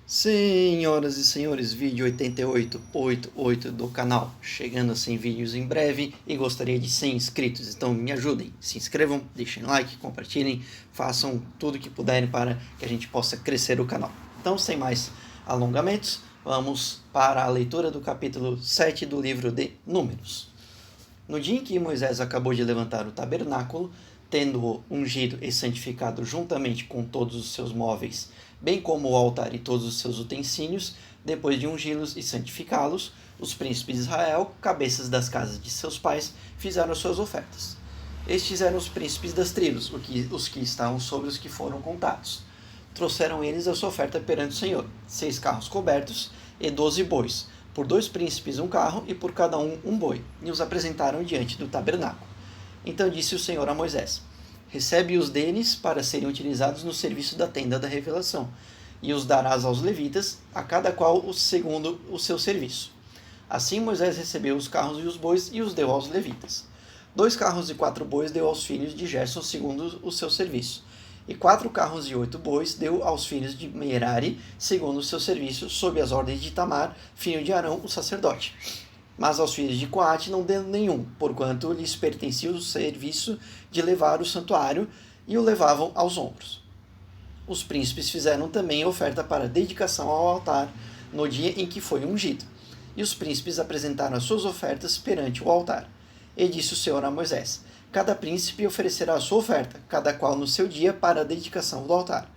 Senhoras e senhores, vídeo 8888 do canal, chegando a 100 vídeos em breve e gostaria de 100 inscritos, então me ajudem, se inscrevam, deixem like, compartilhem, façam tudo o que puderem para que a gente possa crescer o canal. Então, sem mais alongamentos, vamos para a leitura do capítulo 7 do livro de Números. No dia em que Moisés acabou de levantar o tabernáculo, tendo-o ungido e santificado juntamente com todos os seus móveis, bem como o altar e todos os seus utensílios, depois de ungí-los e santificá-los, os príncipes de Israel, cabeças das casas de seus pais, fizeram suas ofertas. Estes eram os príncipes das tribos, os que estavam sobre os que foram contados. Trouxeram eles a sua oferta perante o Senhor, 6 carros cobertos e 12 bois, por 2 príncipes um carro e por cada um boi, e os apresentaram diante do tabernáculo. Então disse o Senhor a Moisés: recebe-os deles para serem utilizados no serviço da tenda da revelação, e os darás aos levitas, a cada qual segundo o seu serviço. Assim Moisés recebeu os carros e os bois e os deu aos levitas. 2 carros e 4 bois deu aos filhos de Gerson segundo o seu serviço, e 4 carros e 8 bois deu aos filhos de Merari segundo o seu serviço, sob as ordens de Itamar, filho de Arão, o sacerdote. Mas aos filhos de Coate não deu nenhum, porquanto lhes pertencia o serviço de levar o santuário, e o levavam aos ombros. Os príncipes fizeram também oferta para dedicação ao altar no dia em que foi ungido. E os príncipes apresentaram as suas ofertas perante o altar. E disse o Senhor a Moisés: cada príncipe oferecerá a sua oferta, cada qual no seu dia, para a dedicação do altar.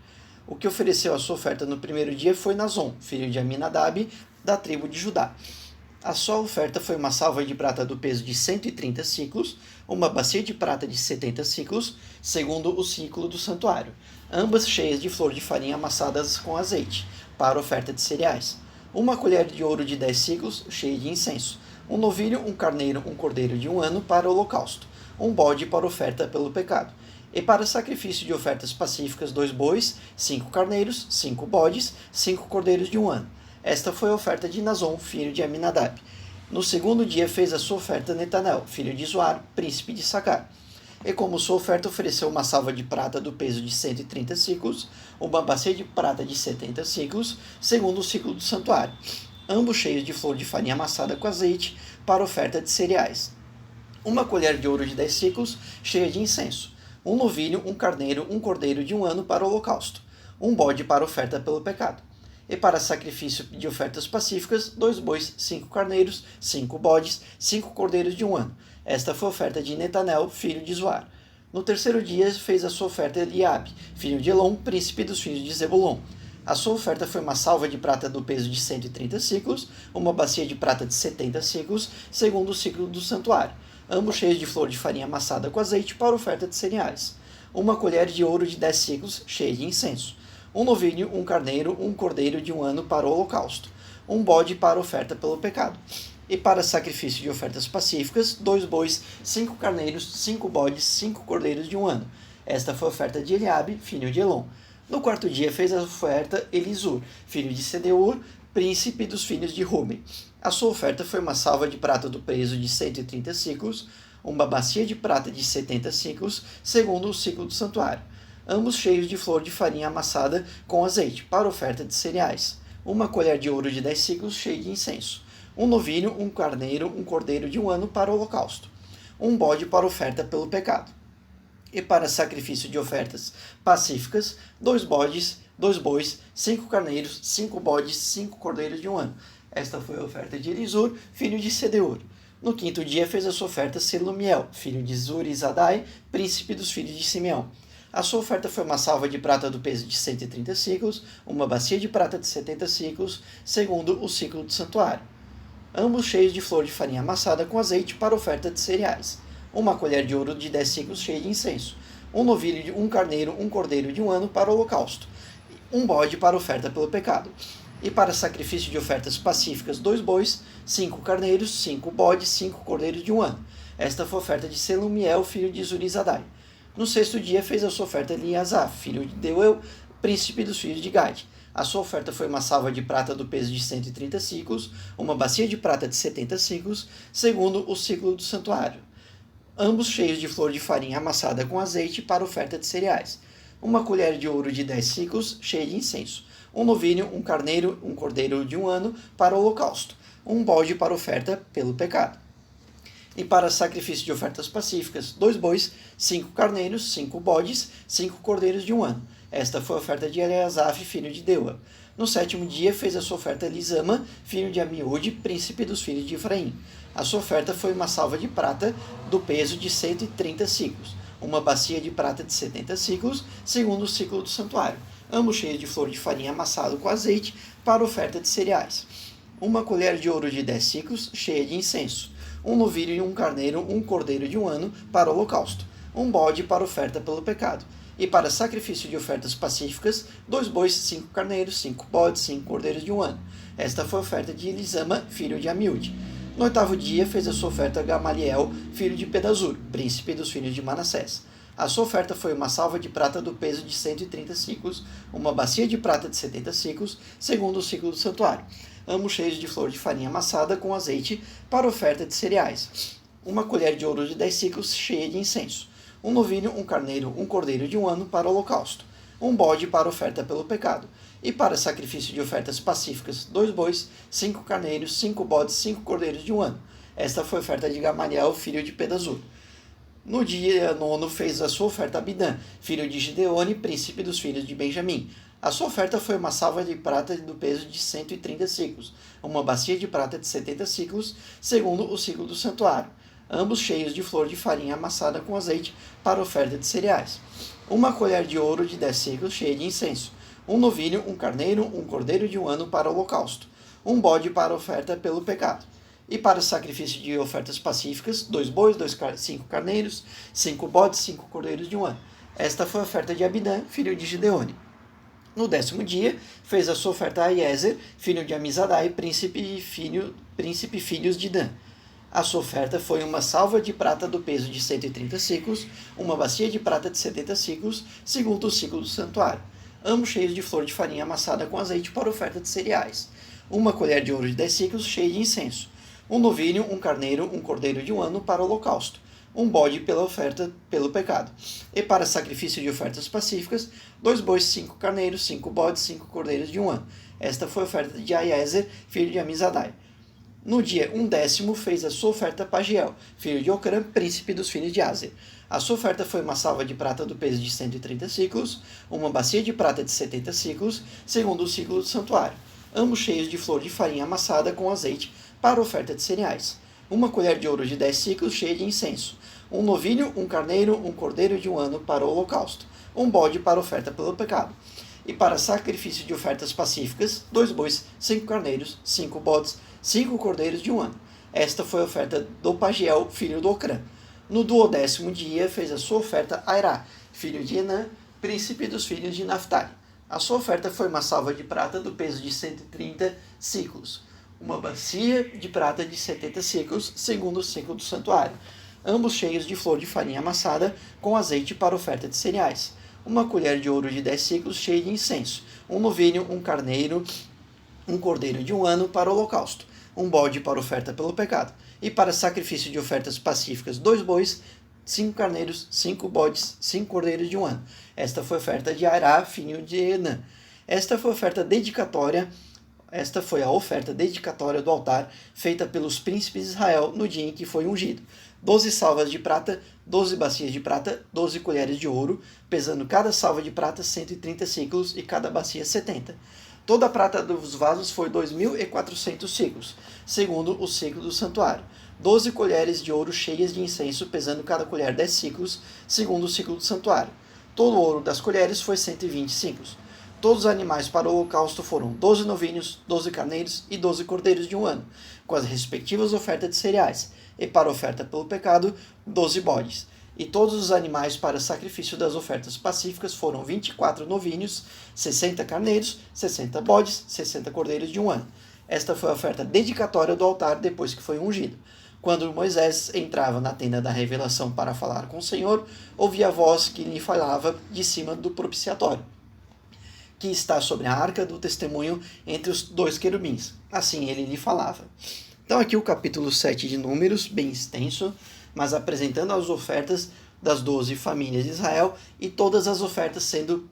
O que ofereceu a sua oferta no primeiro dia foi Nazon, filho de Aminadab, da tribo de Judá. A sua oferta foi uma salva de prata do peso de 130 siclos, uma bacia de prata de 70 siclos, segundo o ciclo do santuário, ambas cheias de flor de farinha amassadas com azeite, para oferta de cereais. Uma colher de ouro de 10 siclos, cheia de incenso. Um novilho, um carneiro, um cordeiro de 1 ano para o holocausto. Um bode para oferta pelo pecado. E para sacrifício de ofertas pacíficas, 2 bois, 5 carneiros, 5 bodes, 5 cordeiros de 1 ano. Esta foi a oferta de Nazon, filho de Aminadab. No segundo dia fez a sua oferta Netanel, filho de Zoar, príncipe de Sacar. E como sua oferta ofereceu uma salva de prata do peso de 130 siclos, uma bacia de prata de 70 siclos, segundo o ciclo do santuário, ambos cheios de flor de farinha amassada com azeite, para oferta de cereais. Uma colher de ouro de 10 siclos, cheia de incenso. Um novilho, um carneiro, um cordeiro de 1 ano para o holocausto. Um bode para oferta pelo pecado. E para sacrifício de ofertas pacíficas, 2 bois, 5 carneiros, 5 bodes, 5 cordeiros de 1 ano. Esta foi a oferta de Netanel, filho de Zoar. No terceiro dia fez a sua oferta Eliabe, filho de Elon, príncipe dos filhos de Zebulon. A sua oferta foi uma salva de prata do peso de 130 siclos, uma bacia de prata de 70 siclos, segundo o ciclo do santuário, ambos cheios de flor de farinha amassada com azeite para oferta de cereais. Uma colher de ouro de 10 siclos, cheia de incenso. Um novilho, um carneiro, um cordeiro de 1 ano para o holocausto, um bode para oferta pelo pecado. E para sacrifício de ofertas pacíficas, 2 bois, 5 carneiros, 5 bodes, 5 cordeiros de 1 ano. Esta foi a oferta de Eliabe, filho de Elon. No quarto dia fez a oferta Elisur, filho de Sedeur, príncipe dos filhos de Ruben. A sua oferta foi uma salva de prata do peso de 130 siclos, uma bacia de prata de 70 siclos, segundo o ciclo do santuário, ambos cheios de flor de farinha amassada com azeite, para oferta de cereais. Uma colher de ouro de 10 siclos, cheia de incenso. Um novilho, um carneiro, um cordeiro de 1 ano para o holocausto. Um bode para oferta pelo pecado. E para sacrifício de ofertas pacíficas, 2 bodes, 2 bois, 5 carneiros, 5 bodes, 5 cordeiros de 1 ano. Esta foi a oferta de Elisur, filho de Sedeur. No quinto dia fez a sua oferta Selumiel, filho de Zurizadai, príncipe dos filhos de Simeão. A sua oferta foi uma salva de prata do peso de 130 siclos, uma bacia de prata de 70 siclos, segundo o ciclo do santuário, ambos cheios de flor de farinha amassada com azeite para oferta de cereais. Uma colher de ouro de 10 siclos, cheia de incenso. Um novilho, um carneiro, um cordeiro de 1 ano para o holocausto. Um bode para oferta pelo pecado. E para sacrifício de ofertas pacíficas, 2 bois, 5 carneiros, 5 bodes, 5 cordeiros de 1 ano. Esta foi a oferta de Selumiel, filho de Zurizadai. No sexto dia fez a sua oferta Eliasaf, filho de Deuel, príncipe dos filhos de Gade. A sua oferta foi uma salva de prata do peso de 130 siclos, uma bacia de prata de 70 siclos, segundo o ciclo do santuário, ambos cheios de flor de farinha amassada com azeite para oferta de cereais. Uma colher de ouro de 10 siclos, cheia de incenso. um novilho, um carneiro, um cordeiro de 1 ano para o holocausto, um bode para oferta pelo pecado. E para sacrifício de ofertas pacíficas, 2 bois, 5 carneiros, 5 bodes, 5 cordeiros de 1 ano. Esta foi a oferta de Eleazaf, filho de Deua. No 7º dia fez a sua oferta Elisama, filho de Amiúde, príncipe dos filhos de Efraim. A sua oferta foi uma salva de prata do peso de 130 siclos, uma bacia de prata de 70 siclos, segundo o ciclo do santuário, ambos cheios de flor de farinha amassado com azeite para oferta de cereais. Uma colher de ouro de 10 siclos, cheia de incenso. Um novilho e um carneiro, um cordeiro de 1 ano para o holocausto. Um bode para oferta pelo pecado. E para sacrifício de ofertas pacíficas, 2 bois, 5 carneiros, 5 bodes, 5 cordeiros de 1 ano. Esta foi a oferta de Elisama, filho de Amiúde. No 8º dia fez a sua oferta Gamaliel, filho de Pedazur, príncipe dos filhos de Manassés. A sua oferta foi uma salva de prata do peso de 130 siclos, uma bacia de prata de 70 siclos, segundo o ciclo do santuário, ambos cheios de flor de farinha amassada com azeite para oferta de cereais. Uma colher de ouro de 10 siclos cheia de incenso. Um novilho, um carneiro, um cordeiro de 1 ano para o holocausto. Um bode para oferta pelo pecado. E para sacrifício de ofertas pacíficas, 2 bois, 5 carneiros, 5 bodes, 5 cordeiros de 1 ano. Esta foi a oferta de Gamaliel, filho de Pedazur. No dia 9º fez a sua oferta Abidã, filho de Gideone, príncipe dos filhos de Benjamim. A sua oferta foi uma salva de prata do peso de 130 siclos, uma bacia de prata de 70 siclos, segundo o ciclo do santuário, ambos cheios de flor de farinha amassada com azeite para oferta de cereais. Uma colher de ouro de 10 siclos cheia de incenso. Um novilho, um carneiro, um cordeiro de 1 ano para o holocausto. Um bode para oferta pelo pecado. E para o sacrifício de ofertas pacíficas, 2 bois, 5 carneiros, 5 bodes, 5 cordeiros de 1 ano. Esta foi a oferta de Abidã, filho de Gideone. No 10º dia, fez a sua oferta a Aiezer, filho de Amizadai, príncipe filhos de Dan. A sua oferta foi uma salva de prata do peso de 130 siclos, uma bacia de prata de 70 siclos, segundo o ciclo do santuário, ambos cheios de flor de farinha amassada com azeite para oferta de cereais. Uma colher de ouro de 10 siclos cheia de incenso. Um novilho, um carneiro, um cordeiro de 1 ano para o holocausto. Um bode pela oferta pelo pecado. E para sacrifício de ofertas pacíficas, 2 bois, 5 carneiros, 5 bodes, 5 cordeiros de 1 ano. Esta foi a oferta de Aiezer, filho de Amizadai. No dia 10º fez a sua oferta Pagiel, filho de Ocrã, príncipe dos filhos de Aser. A sua oferta foi uma salva de prata do peso de 130 siclos, uma bacia de prata de 70 siclos, segundo o ciclo do santuário, ambos cheios de flor de farinha amassada com azeite para oferta de cereais. Uma colher de ouro de 10 siclos cheia de incenso. Um novilho, um carneiro, um cordeiro de 1 ano para o holocausto. Um bode para oferta pelo pecado. E para sacrifício de ofertas pacíficas, 2 bois, 5 carneiros, 5 bodes, 5 cordeiros de 1 ano. Esta foi a oferta do Pagiel, filho do Ocrã. No 12º dia fez a sua oferta a Airá, filho de Enã, príncipe dos filhos de Naphtali. A sua oferta foi uma salva de prata do peso de 130 siclos, uma bacia de prata de 70 siclos, segundo o ciclo do santuário, ambos cheios de flor de farinha amassada com azeite para oferta de cereais. Uma colher de ouro de 10 siclos cheia de incenso. Um novilho, um carneiro, um cordeiro de 1 ano para o holocausto. Um bode para oferta pelo pecado. E para sacrifício de ofertas pacíficas, 2 bois, 5 carneiros, 5 bodes, 5 cordeiros de 1 ano. Esta foi a oferta de Airá, filho de Enã. Esta foi a oferta dedicatória do altar feita pelos príncipes de Israel no dia em que foi ungido. 12 salvas de prata, 12 bacias de prata, 12 colheres de ouro, pesando cada salva de prata 130 siclos e cada bacia 70. Toda a prata dos vasos foi 2.400 siclos, segundo o ciclo do santuário. 12 colheres de ouro cheias de incenso, pesando cada colher 10 siclos, segundo o ciclo do santuário. Todo o ouro das colheres foi 120 siclos. Todos os animais para o holocausto foram 12 novilhos, 12 carneiros e 12 cordeiros de 1 ano, com as respectivas ofertas de cereais, e para oferta pelo pecado, 12 bodes. E todos os animais para sacrifício das ofertas pacíficas foram 24 novilhos, 60 carneiros, 60 bodes, 60 cordeiros de 1 ano. Esta foi a oferta dedicatória do altar depois que foi ungido. Quando Moisés entrava na tenda da revelação para falar com o Senhor, ouvia a voz que lhe falava de cima do propiciatório, que está sobre a arca do testemunho entre os 2 querubins. Assim ele lhe falava. Então aqui o capítulo 7 de Números, bem extenso, mas apresentando as ofertas das 12 famílias de Israel e todas as ofertas sendo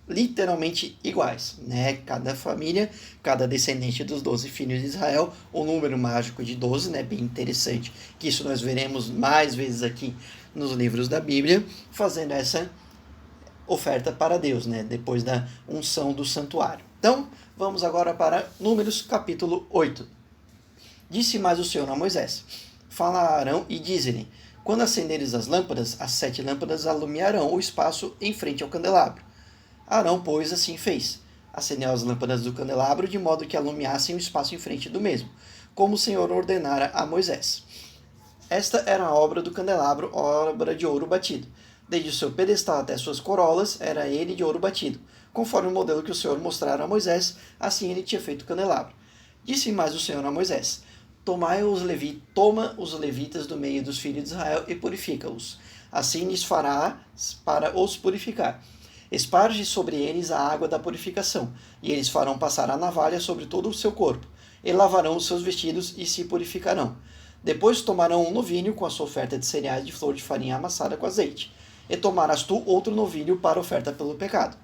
literalmente iguais, né? Cada família, cada descendente dos 12 filhos de Israel, o número mágico de 12, né? Bem interessante, que isso nós veremos mais vezes aqui nos livros da Bíblia, fazendo essa oferta para Deus, né? Depois da unção do santuário. Então, vamos agora para Números capítulo 8. Disse mais o Senhor a Moisés: fala a Arão e dize-lhe: quando acenderes as lâmpadas, as 7 lâmpadas alumiarão o espaço em frente ao candelabro. Arão, pois, assim fez. Acendeu as lâmpadas do candelabro de modo que alumiassem o espaço em frente do mesmo, como o Senhor ordenara a Moisés. Esta era a obra do candelabro, obra de ouro batido. Desde o seu pedestal até suas corolas, era ele de ouro batido. Conforme o modelo que o Senhor mostrara a Moisés, assim ele tinha feito o candelabro. Disse mais o Senhor a Moisés: toma os levitas do meio dos filhos de Israel e purifica-os. Assim lhes fará para os purificar. Esparge sobre eles a água da purificação, e eles farão passar a navalha sobre todo o seu corpo, e lavarão os seus vestidos e se purificarão. Depois tomarão um novilho com a sua oferta de cereais de flor de farinha amassada com azeite, e tomarás tu outro novilho para oferta pelo pecado.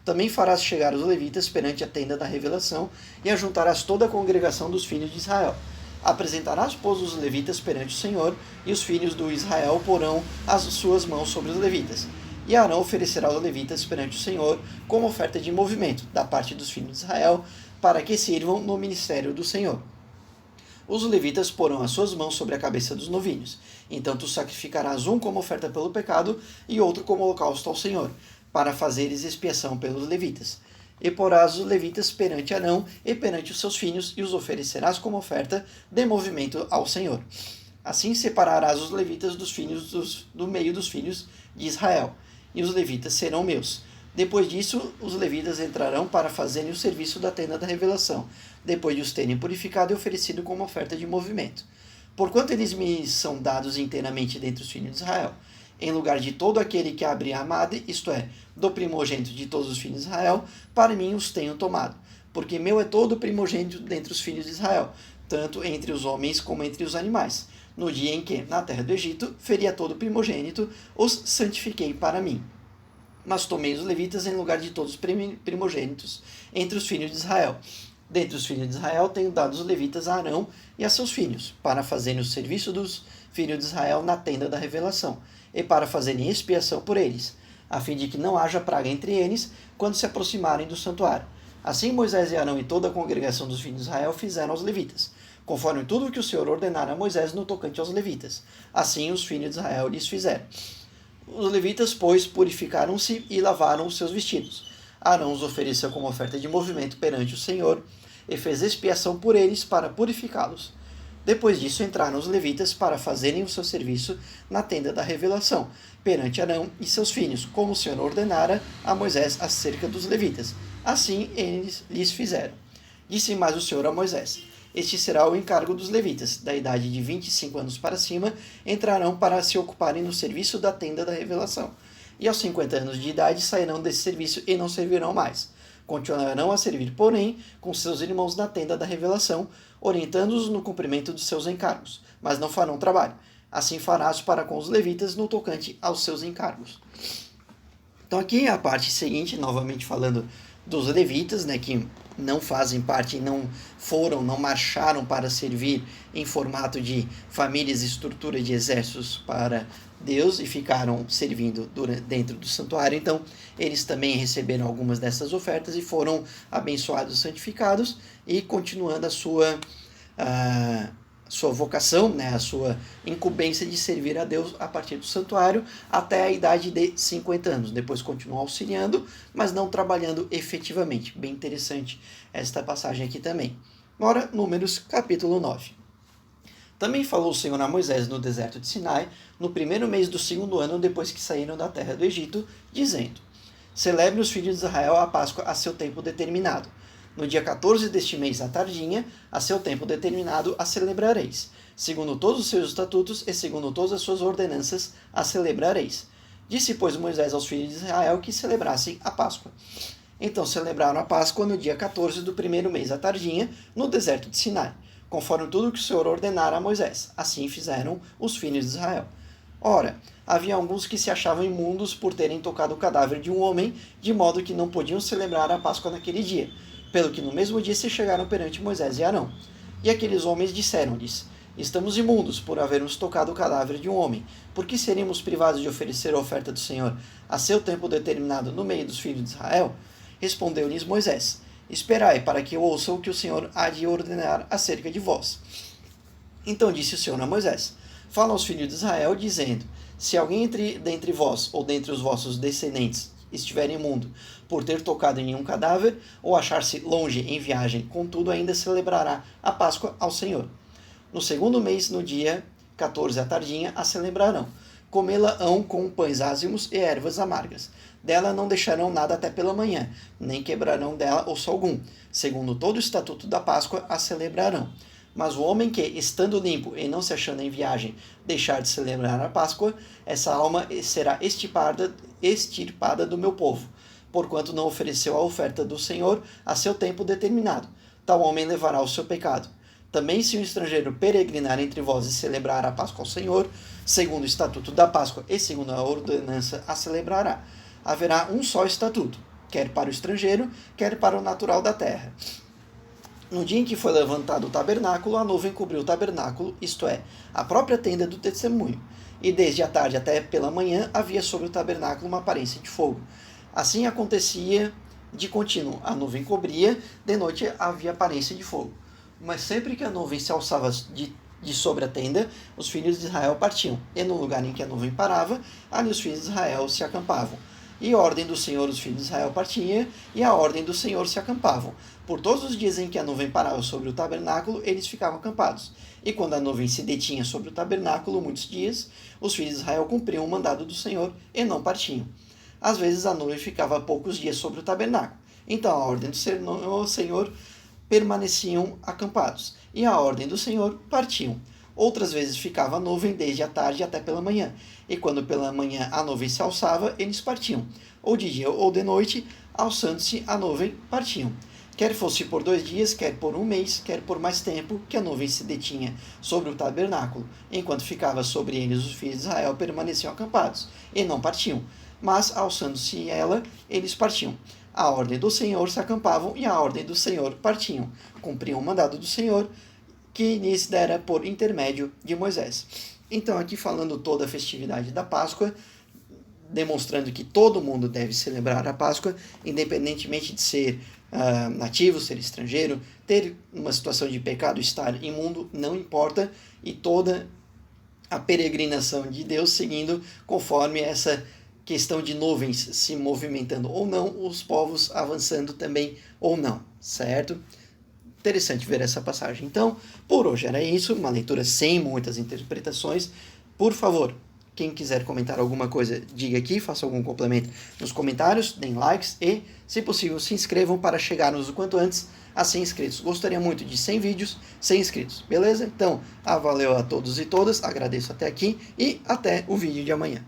Também farás chegar os levitas perante a tenda da revelação, e ajuntarás toda a congregação dos filhos de Israel. Apresentarás, pois, os levitas perante o Senhor, e os filhos do Israel porão as suas mãos sobre os levitas. E Arão oferecerá os levitas perante o Senhor como oferta de movimento da parte dos filhos de Israel, para que sirvam no ministério do Senhor. Os levitas porão as suas mãos sobre a cabeça dos novilhos. Então tu sacrificarás um como oferta pelo pecado e outro como holocausto ao Senhor, para fazeres expiação pelos levitas. E porás os levitas perante Arão e perante os seus filhos, e os oferecerás como oferta de movimento ao Senhor. Assim separarás os levitas dos filhos do meio dos filhos de Israel, e os levitas serão meus. Depois disso, os levitas entrarão para fazerem o serviço da tenda da revelação, depois de os terem purificado e oferecido como oferta de movimento. Porquanto eles me são dados inteiramente dentre os filhos de Israel, em lugar de todo aquele que abre a madre, isto é, do primogênito de todos os filhos de Israel, para mim os tenho tomado. Porque meu é todo o primogênito dentre os filhos de Israel, tanto entre os homens como entre os animais. No dia em que, na terra do Egito, feri a todo primogênito, os santifiquei para mim. Mas tomei os levitas em lugar de todos os primogênitos entre os filhos de Israel. Dentre os filhos de Israel tenho dado os levitas a Arão e a seus filhos, para fazerem o serviço dos filhos de Israel na tenda da revelação, e para fazerem expiação por eles, a fim de que não haja praga entre eles quando se aproximarem do santuário. Assim Moisés e Arão e toda a congregação dos filhos de Israel fizeram aos levitas, conforme tudo o que o Senhor ordenara a Moisés no tocante aos levitas. Assim os filhos de Israel lhes fizeram. Os levitas, pois, purificaram-se e lavaram os seus vestidos. Arão os ofereceu como oferta de movimento perante o Senhor, e fez expiação por eles para purificá-los. Depois disso entraram os levitas para fazerem o seu serviço na tenda da revelação, perante Arão e seus filhos, como o Senhor ordenara a Moisés acerca dos levitas. Assim eles lhes fizeram. Disse mais o Senhor a Moisés: este será o encargo dos levitas, da idade de 25 anos para cima, entrarão para se ocuparem no serviço da tenda da revelação. E aos 50 anos de idade sairão desse serviço e não servirão mais. Continuarão a servir, porém, com seus irmãos na tenda da revelação, orientando-os no cumprimento dos seus encargos, mas não farão trabalho. Assim farás para com os levitas no tocante aos seus encargos. Então aqui a parte seguinte, novamente falando dos levitas, né, que não fazem parte, não marcharam para servir em formato de famílias e estrutura de exércitos para Deus e ficaram servindo dentro do santuário. Então, eles também receberam algumas dessas ofertas e foram abençoados e santificados, e continuando a sua vocação, né, a sua incumbência de servir a Deus a partir do santuário até a idade de 50 anos. Depois continuam auxiliando, mas não trabalhando efetivamente. Bem interessante esta passagem aqui também. Agora, Números capítulo 9. Também falou o Senhor a Moisés no deserto de Sinai, no primeiro mês do 2º ano depois que saíram da terra do Egito, dizendo: celebre os filhos de Israel a Páscoa a seu tempo determinado. No dia 14 deste mês à tardinha, a seu tempo determinado, a celebrareis. Segundo todos os seus estatutos e segundo todas as suas ordenanças, a celebrareis. Disse, pois, Moisés aos filhos de Israel que celebrassem a Páscoa. Então celebraram a Páscoa no dia 14 do primeiro mês à tardinha, no deserto de Sinai, conforme tudo que o Senhor ordenara a Moisés. Assim fizeram os filhos de Israel. Ora, havia alguns que se achavam imundos por terem tocado o cadáver de um homem, de modo que não podiam celebrar a Páscoa naquele dia, pelo que no mesmo dia se chegaram perante Moisés e Arão. E aqueles homens disseram-lhes: Estamos imundos por havermos tocado o cadáver de um homem. Por que seríamos privados de oferecer a oferta do Senhor a seu tempo determinado no meio dos filhos de Israel? Respondeu-lhes Moisés: Esperai para que eu ouça o que o Senhor há de ordenar acerca de vós. Então disse o Senhor a Moisés: Fala aos filhos de Israel, dizendo: Se alguém dentre vós ou dentre os vossos descendentes estiver imundo por ter tocado em um cadáver, ou achar-se longe em viagem, contudo ainda celebrará a Páscoa ao Senhor. No segundo mês, no dia 14 à tardinha, a celebrarão. Comê-la-ão com pães ázimos e ervas amargas. Dela não deixarão nada até pela manhã, nem quebrarão dela osso algum. Segundo todo o estatuto da Páscoa, a celebrarão. Mas o homem que, estando limpo e não se achando em viagem, deixar de celebrar a Páscoa, essa alma será extirpada do meu povo, porquanto não ofereceu a oferta do Senhor a seu tempo determinado. Tal homem levará o seu pecado. Também se um estrangeiro peregrinar entre vós e celebrar a Páscoa ao Senhor, segundo o estatuto da Páscoa e segundo a ordenança, a celebrará. Haverá um só estatuto, quer para o estrangeiro, quer para o natural da terra. No dia em que foi levantado o tabernáculo, a nuvem cobriu o tabernáculo, isto é, a própria tenda do testemunho. E desde a tarde até pela manhã havia sobre o tabernáculo uma aparência de fogo. Assim acontecia de contínuo. A nuvem cobria, de noite havia aparência de fogo. Mas sempre que a nuvem se alçava de sobre a tenda, os filhos de Israel partiam. E no lugar em que a nuvem parava, ali os filhos de Israel se acampavam. E a ordem do Senhor os filhos de Israel partiam, e a ordem do Senhor se acampavam. Por todos os dias em que a nuvem parava sobre o tabernáculo, eles ficavam acampados. E quando a nuvem se detinha sobre o tabernáculo muitos dias, os filhos de Israel cumpriam o mandado do Senhor e não partiam. Às vezes a nuvem ficava poucos dias sobre o tabernáculo. Então a ordem do Senhor permaneciam acampados, e a ordem do Senhor partiam. Outras vezes ficava a nuvem desde a tarde até pela manhã, e quando pela manhã a nuvem se alçava, eles partiam. Ou de dia ou de noite, alçando-se a nuvem, partiam. Quer fosse por 2 dias, quer por 1 mês, quer por mais tempo, que a nuvem se detinha sobre o tabernáculo. Enquanto ficava sobre eles, os filhos de Israel permaneciam acampados, e não partiam. Mas, alçando-se ela, eles partiam. A ordem do Senhor se acampavam, e a ordem do Senhor partiam. Cumpriam o mandado do Senhor, que lhes dera por intermédio de Moisés. Então, aqui falando toda a festividade da Páscoa, demonstrando que todo mundo deve celebrar a Páscoa, independentemente de ser nativo, ser estrangeiro, ter uma situação de pecado, estar imundo, não importa, e toda a peregrinação de Deus seguindo conforme essa questão de nuvens se movimentando ou não, os povos avançando também ou não, certo? Interessante ver essa passagem. Então, por hoje era isso, uma leitura sem muitas interpretações. Por favor, quem quiser comentar alguma coisa, diga aqui, faça algum complemento nos comentários, deem likes e, se possível, se inscrevam para chegarmos o quanto antes a 100 inscritos. Gostaria muito de 100 vídeos, 100 inscritos, beleza? Então, valeu a todos e todas, agradeço até aqui e até o vídeo de amanhã.